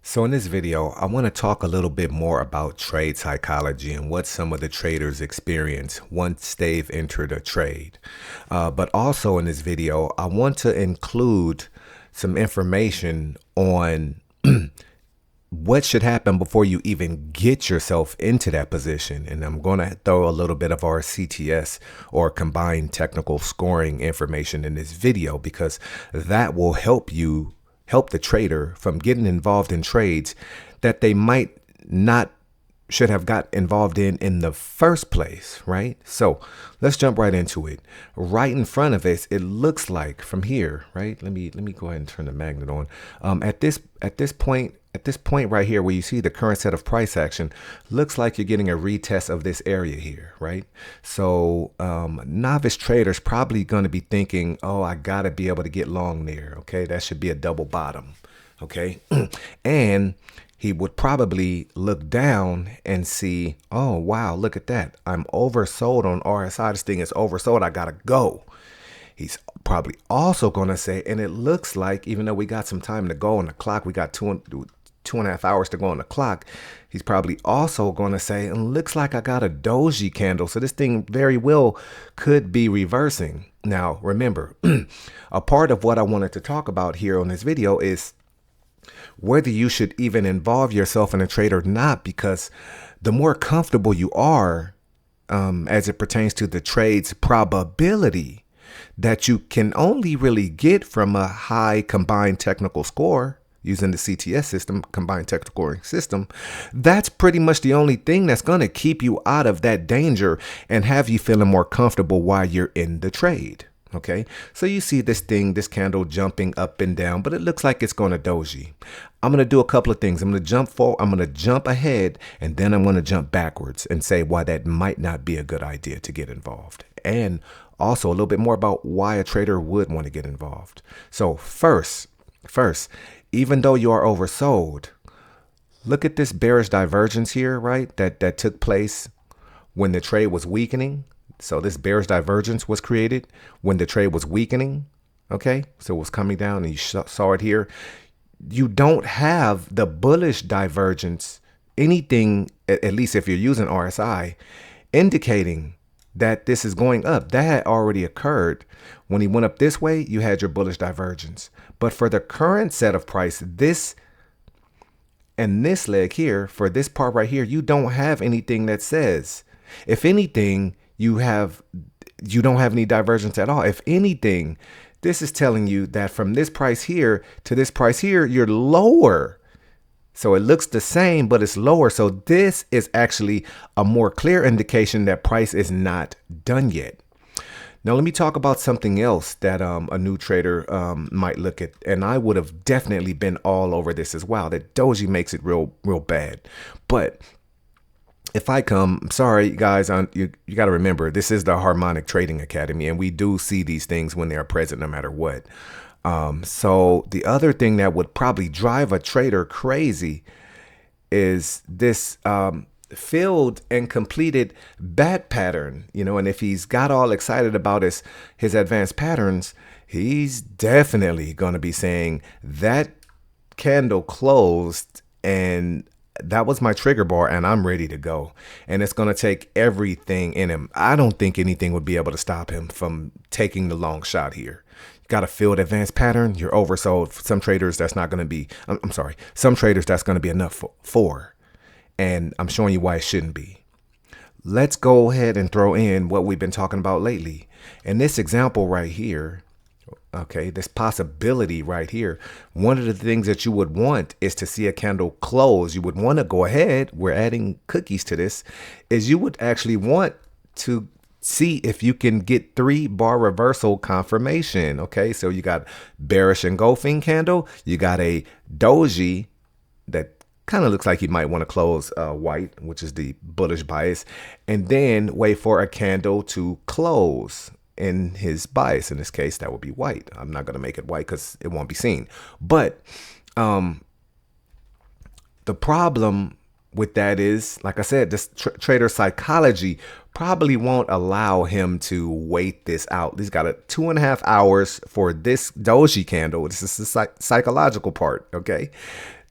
So in this video, I want to talk a little bit more about trade psychology and what some of the traders experience once they've entered a trade. But also in this video, I want to include some information on what should happen before you even get yourself into that position. And I'm going to throw a little bit of our CTS, or combined technical scoring, information in this video, because that will help the trader from getting involved in trades that they might not should have got involved in the first place, right? So let's jump right into it. Right in front of us, it looks like from here, right? Let me go ahead and turn the magnet on. At this point right here, where you see the current set of price action, looks like you're getting a retest of this area here, right? So novice traders probably going to be thinking, oh, I got to be able to get long there. Okay, that should be a double bottom. Okay, and he would probably look down and see, oh, wow, look at that. I'm oversold on RSI. This thing is oversold. I got to go. He's probably also going to say, and it looks like, even though we got some time to go on the clock, we got two and a half hours to go on the clock. He's probably also going to say, and looks like I got a doji candle. So this thing very well could be reversing. Now, remember, a part of what I wanted to talk about here on this video is whether you should even involve yourself in a trade or not, because the more comfortable you are as it pertains to the trade's probability that you can only really get from a high combined technical score using the CTS system, combined technical scoring system, that's pretty much the only thing that's going to keep you out of that danger and have you feeling more comfortable while you're in the trade. Okay, so you see this candle jumping up and down, but it looks like it's going to doji. I'm going to do a couple of things. I'm going to jump forward, I'm going to jump ahead, and then I'm going to jump backwards and say why that might not be a good idea to get involved. And also a little bit more about why a trader would want to get involved. So first, even though you are oversold, look at this bearish divergence here, right? That took place when the trade was weakening. So this bearish divergence was created when the trade was weakening. Okay, so it was coming down and you saw it here. You don't have the bullish divergence, anything, at least if you're using RSI, indicating that this is going up. That had already occurred. When he went up this way, you had your bullish divergence. But for the current set of price, this and this leg here, for this part right here, you don't have anything that says. If anything, you don't have any divergence at all. If anything, this is telling you that from this price here to this price here, you're lower. So it looks the same, but it's lower. So this is actually a more clear indication that price is not done yet. Now, let me talk about something else that a new trader might look at. And I would have definitely been all over this as well. That doji makes it real bad. But if I come, sorry, guys, you got to remember, this is the Harmonic Trading Academy, and we do see these things when they are present no matter what. So the other thing that would probably drive a trader crazy is this filled and completed bat pattern, and if he's got all excited about his advanced patterns, he's definitely going to be saying that candle closed and that was my trigger bar and I'm ready to go. And it's going to take everything in him. I don't think anything would be able to stop him from taking the long shot here. You got a field advanced pattern. You're oversold. For some traders, that's not going to be, some traders, that's going to be enough for. And I'm showing you why it shouldn't be. Let's go ahead and throw in what we've been talking about lately. In this example right here, okay, this possibility right here, one of the things that you would want is to see a candle close. You would want to go ahead, we're adding cookies to this, is you would actually want to see if you can get 3-bar reversal confirmation. Okay, so you got bearish engulfing candle, you got a doji that kind of looks like you might want to close white, which is the bullish bias, and then wait for a candle to close in his bias. In this case, that would be white. I'm not going to make it white because it won't be seen. But the problem with that is, like I said, this trader psychology probably won't allow him to wait this out. He's got 2.5 hours for this doji candle. This is the psychological part, okay?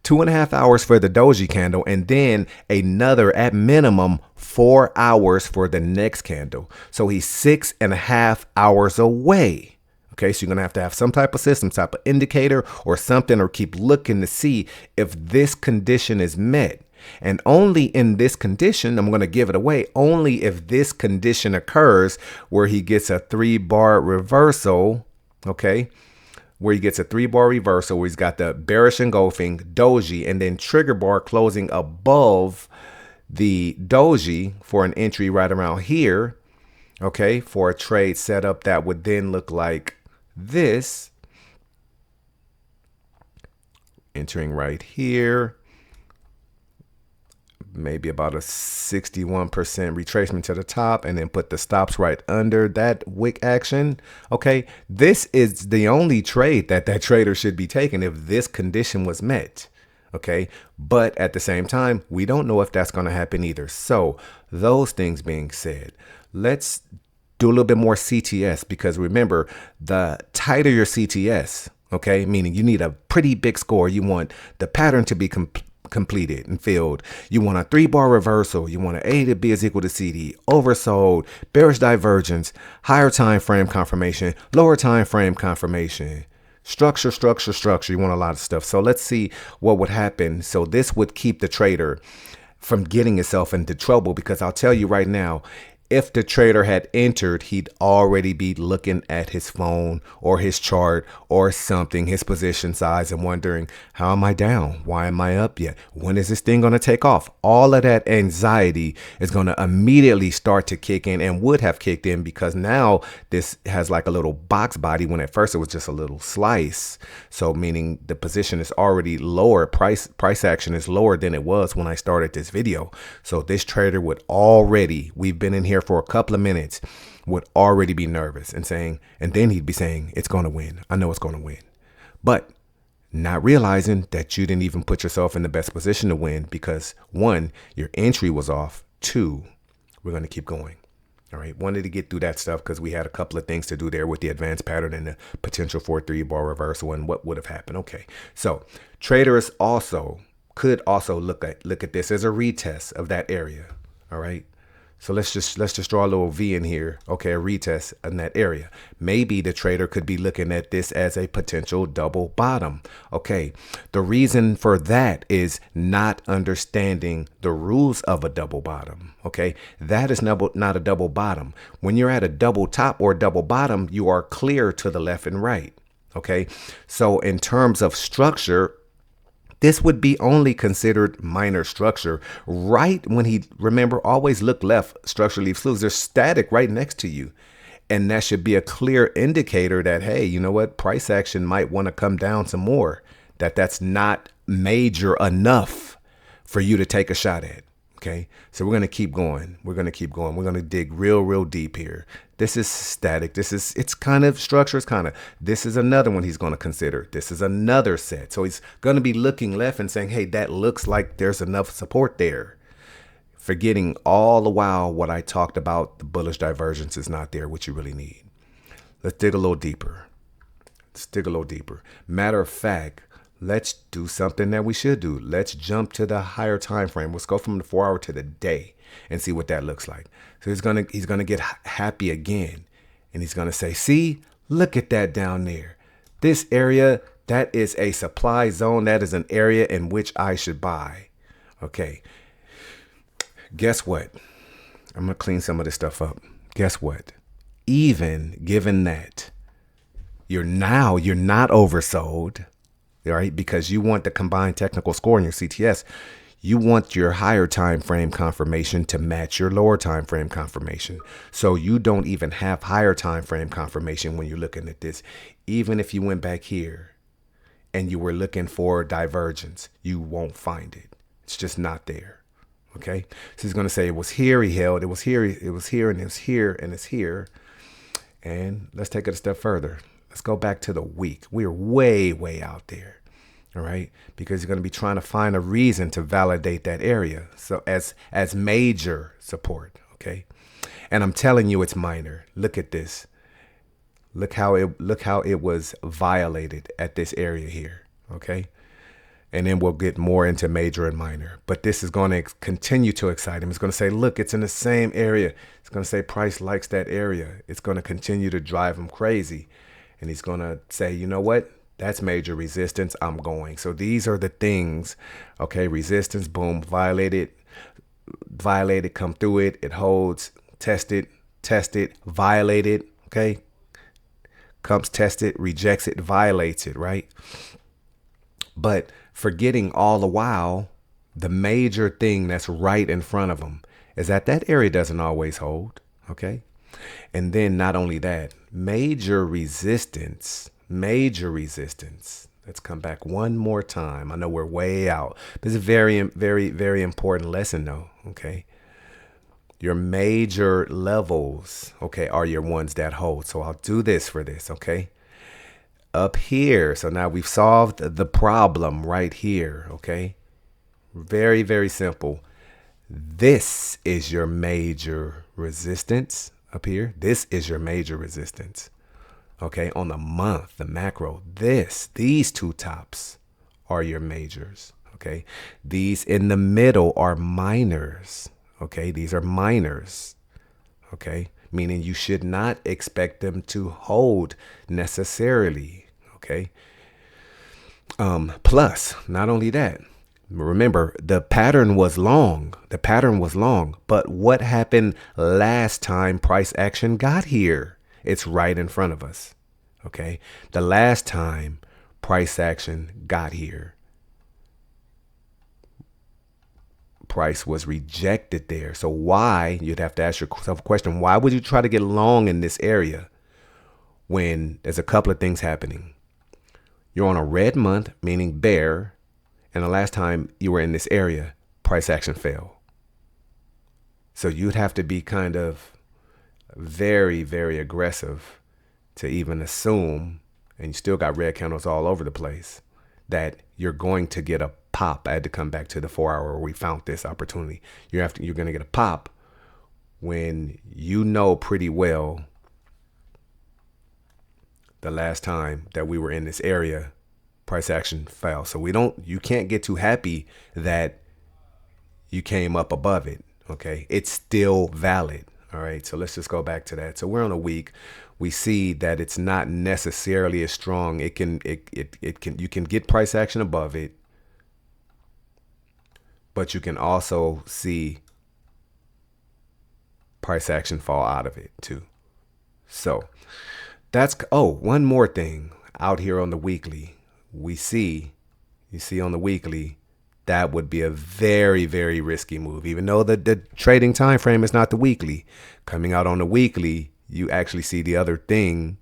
2.5 hours for the doji candle, and then another at minimum 4 hours for the next candle. So he's 6.5 hours away. Okay, so you're gonna have to have some type of system, type of indicator or something, or keep looking to see if this condition is met. And only in this condition, I'm going to give it away, only if this condition occurs where he gets a 3-bar reversal, okay, where he gets a 3-bar reversal, where he's got the bearish engulfing doji and then trigger bar closing above the doji for an entry right around here, okay, for a trade setup that would then look like this, entering right here, maybe about a 61% retracement to the top, and then put the stops right under that wick action. Okay, this is the only trade that trader should be taking if this condition was met. Okay, but at the same time, we don't know if that's going to happen either. So those things being said, let's do a little bit more CTS, because remember, the tighter your CTS, okay, meaning you need a pretty big score. You want the pattern to be completed and filled. You want a 3-bar reversal. You want an A to B is equal to CD, oversold, bearish divergence, higher time frame confirmation, lower time frame confirmation, structure. You want a lot of stuff. So let's see what would happen. So this would keep the trader from getting himself into trouble, because I'll tell you right now, if the trader had entered, he'd already be looking at his phone or his chart or something, his position size, and wondering, how am I down? Why am I up yet? When is this thing going to take off? All of that anxiety is going to immediately start to kick in, and would have kicked in, because now this has like a little box body, when at first it was just a little slice. So meaning the position is already lower. Price action is lower than it was when I started this video. So this trader would already, we've been in here for a couple of minutes, would already be nervous and saying, and then he'd be saying, it's going to win. I know it's going to win. But not realizing that you didn't even put yourself in the best position to win, because 1, your entry was off. 2, we're going to keep going. All right. Wanted to get through that stuff because we had a couple of things to do there with the advanced pattern and the potential for a 3-bar reversal and what would have happened. Okay. So traders could also look at this as a retest of that area. All right. So let's just draw a little V in here. Okay, a retest in that area. Maybe the trader could be looking at this as a potential double bottom. Okay, the reason for that is not understanding the rules of a double bottom. Okay, that is not a double bottom. When you're at a double top or double bottom, you are clear to the left and right. Okay, so in terms of structure, this would be only considered minor structure right when remember, always look left, structure leaves clues. There's static right next to you. And that should be a clear indicator that, hey, you know what? Price action might want to come down some more, that's not major enough for you to take a shot at. Okay, so we're going to keep going. We're going to dig real deep here. This is static. It's kind of structure. This is another one he's going to consider. This is another set. So he's going to be looking left and saying, hey, that looks like there's enough support there. Forgetting all the while what I talked about, the bullish divergence is not there, what you really need. Let's dig a little deeper. Matter of fact, let's do something that we should do. Let's jump to the higher time frame. Let's go from the 4-hour to the day and see what that looks like. So he's gonna get happy again, and he's gonna say, see, look at that down there. This area, that is a supply zone. That is an area in which I should buy. Okay. Guess what? I'm gonna clean some of this stuff up. Guess what? Even given that you're not oversold, right? Because you want the combined technical score in your CTS. You want your higher time frame confirmation to match your lower time frame confirmation. So you don't even have higher time frame confirmation when you're looking at this. Even if you went back here and you were looking for divergence, you won't find it. It's just not there. Okay. So he's going to say it was here, he held, it was here, and it was here, and it's here. And let's take it a step further. Let's go back to the week. We're way out there. All right, because you're going to be trying to find a reason to validate that area. So as major support. Okay. And I'm telling you, it's minor. Look at this. Look how it was violated at this area here. Okay. And then we'll get more into major and minor. But this is going to continue to excite him. It's going to say, look, it's in the same area. It's going to say price likes that area. It's going to continue to drive him crazy. And he's going to say, you know what? That's major resistance. I'm going. So these are the things. Okay, resistance, boom, violated, come through it. It holds, test it, violate it. Okay, comes, test it, rejects it, violates it, right? But forgetting all the while, the major thing that's right in front of them is that that area doesn't always hold, okay? And then not only that, major resistance. Let's come back one more time. I know we're way out. This is a very, very, very important lesson though, okay? Your major levels, okay, are your ones that hold. So I'll do this for this, okay? Up here. So now we've solved the problem right here. Okay. Very, very simple. This is your major resistance up here. This is your major resistance. Okay. On the month, the macro, these two tops are your majors. Okay. These in the middle are minors. Okay. These are minors. Okay. Meaning you should not expect them to hold necessarily. Okay. Plus, not only that, remember the pattern was long. But what happened last time price action got here? It's right in front of us. Okay. The last time price action got here, price was rejected there. So why, you'd have to ask yourself a question, why would you try to get long in this area when there's a couple of things happening? You're on a red month, meaning bear, and the last time you were in this area, price action fell. So you'd have to be kind of very, very aggressive to even assume, and you still got red candles all over the place, that you're going to get a pop. I had to come back to the 4 hour where we found this opportunity. You're going to get a pop when you know pretty well the last time that we were in this area, price action fell. So you can't get too happy that you came up above it. Okay. It's still valid. All right. So let's just go back to that. So we're on a week. We see that it's not necessarily as strong. You can get price action above it, but you can also see price action fall out of it too. So one more thing out here on the weekly, you see on the weekly, that would be a very, very risky move. Even though the trading time frame is not the weekly, coming out on the weekly, you actually see the other thing,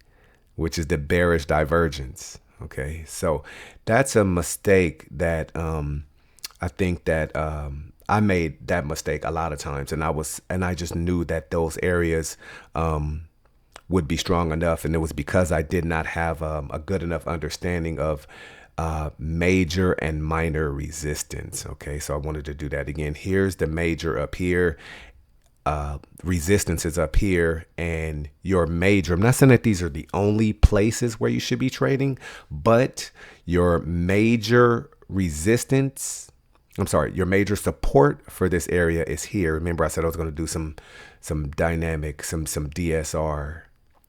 which is the bearish divergence. Okay. So that's a mistake that, I think that, I made that mistake a lot of times, and I just knew that those areas, would be strong enough. And it was because I did not have a good enough understanding of major and minor resistance. Okay, so I wanted to do that again. Here's the major up here. Resistance is up here, and your major. I'm not saying that these are the only places where you should be trading, but your major resistance, your major support for this area is here. Remember, I said I was going to do some dynamic, some DSR.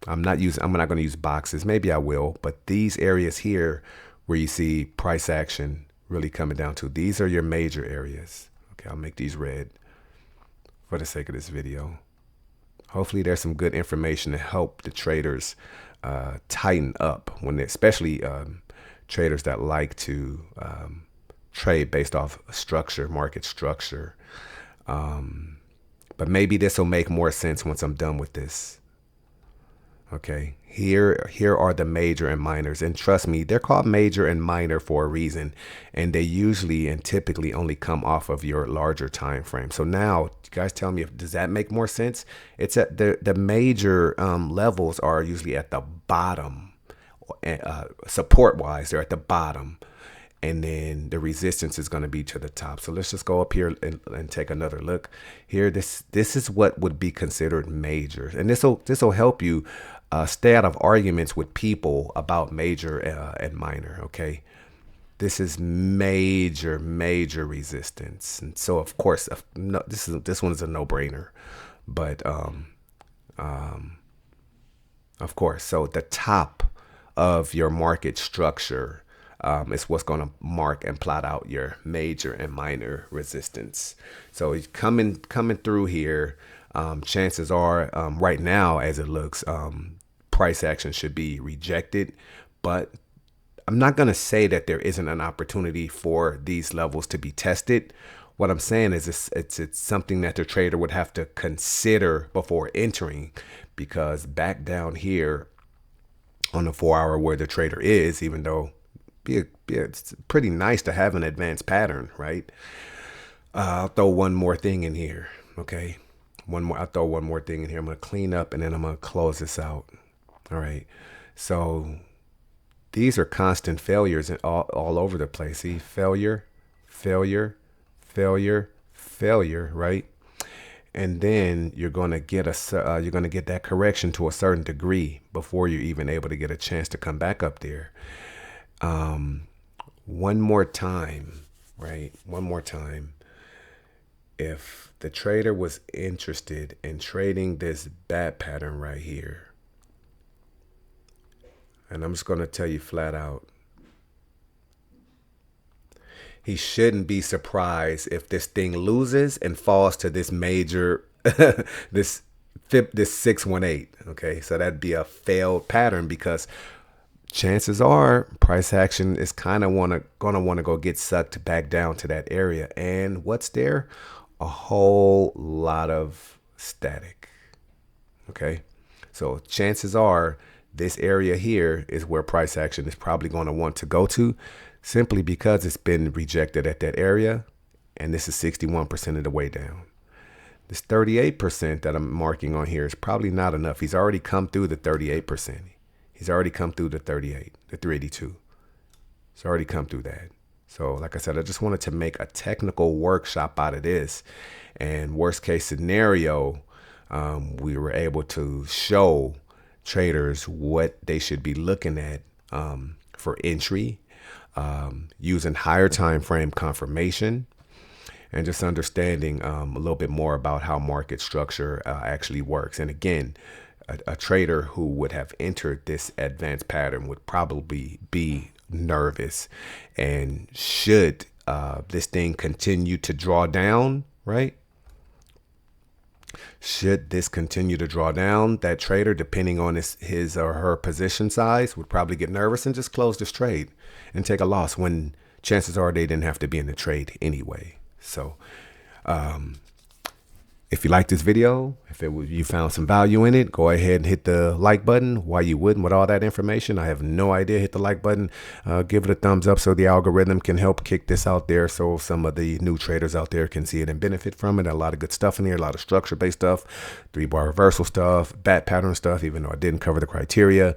I'm not going to use boxes. Maybe I will, but these areas here where you see price action really coming down to, these are your major areas. Okay, I'll make these red for the sake of this video. Hopefully there's some good information to help the traders tighten up, when especially traders that like to trade based off structure, market structure. But maybe this will make more sense once I'm done with this. Okay, here are the major and minors, and trust me, they're called major and minor for a reason, and they usually and typically only come off of your larger time frame. So now, you guys tell me, does that make more sense? It's at the major levels are usually at the bottom, support wise, they're at the bottom, and then the resistance is going to be to the top. So let's just go up here and take another look here. This is what would be considered majors, and this will help you stay out of arguments with people about major and minor. Okay, This is major, major resistance. And so of course, no, this one is a no-brainer. But of course, so the top of your market structure is what's going to mark and plot out your major and minor resistance. So it's coming through here. Chances are, right now, as it looks, price action should be rejected. But I'm not going to say that there isn't an opportunity for these levels to be tested. What I'm saying is it's something that the trader would have to consider before entering, because back down here on the 4-hour where the trader is, even though it's pretty nice to have an advanced pattern, right? I'll throw one more thing in here, okay? I'll throw one more thing in here. I'm going to clean up and then I'm going to close this out. All right. So these are constant failures all over the place. See, failure, failure, failure, failure, right? And then you're going to get that correction to a certain degree before you're even able to get a chance to come back up there. One more time, right? One more time. If the trader was interested in trading this bat pattern right here, and I'm just going to tell you flat out, he shouldn't be surprised if this thing loses and falls to this major, this 618. Okay, so that'd be a failed pattern, because chances are price action is kind of gonna want to go get sucked back down to that area. And what's there? A whole lot of static. Okay, so chances are this area here is where price action is probably going to want to go to, simply because it's been rejected at that area, and this is 61% of the way down. This 38% that I'm marking on here is probably not enough. He's already come through the 38%. He's already come through the 38, the 382. He's already come through that. So like I said, I just wanted to make a technical workshop out of this. And worst case scenario, we were able to show traders what they should be looking at for entry, using higher time frame confirmation, and just understanding a little bit more about how market structure actually works. And again, a trader who would have entered this advanced pattern would probably be nervous. And should this thing continue to draw down, right? Should this continue to draw down, that trader, depending on his or her position size, would probably get nervous and just close this trade and take a loss, when chances are they didn't have to be in the trade anyway. So if you like this video, if you found some value in it, go ahead and hit the like button. Why you wouldn't with all that information, I have no idea. Hit the like button, give it a thumbs up so the algorithm can help kick this out there, so some of the new traders out there can see it and benefit from it. A lot of good stuff in here, a lot of structure-based stuff, 3-bar reversal stuff, bat pattern stuff, even though I didn't cover the criteria.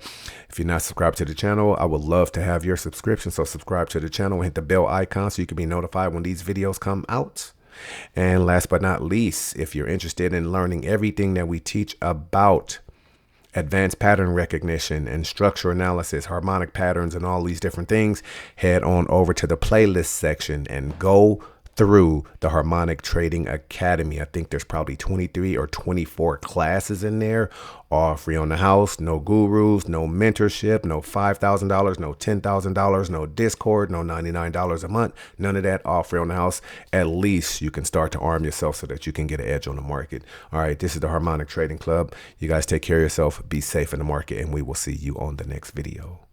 If you're not subscribed to the channel, I would love to have your subscription. So subscribe to the channel and hit the bell icon so you can be notified when these videos come out. And last but not least, if you're interested in learning everything that we teach about advanced pattern recognition and structure analysis, harmonic patterns, and all these different things, head on over to the playlist section and go through the Harmonic Trading Academy. I think there's probably 23 or 24 classes in there, all free on the house. No gurus, no mentorship, no $5,000, no $10,000, no Discord, no $99 a month. None of that, all free on the house. At least you can start to arm yourself so that you can get an edge on the market. All right, this is the Harmonic Trading Club. You guys take care of yourself, be safe in the market, and we will see you on the next video.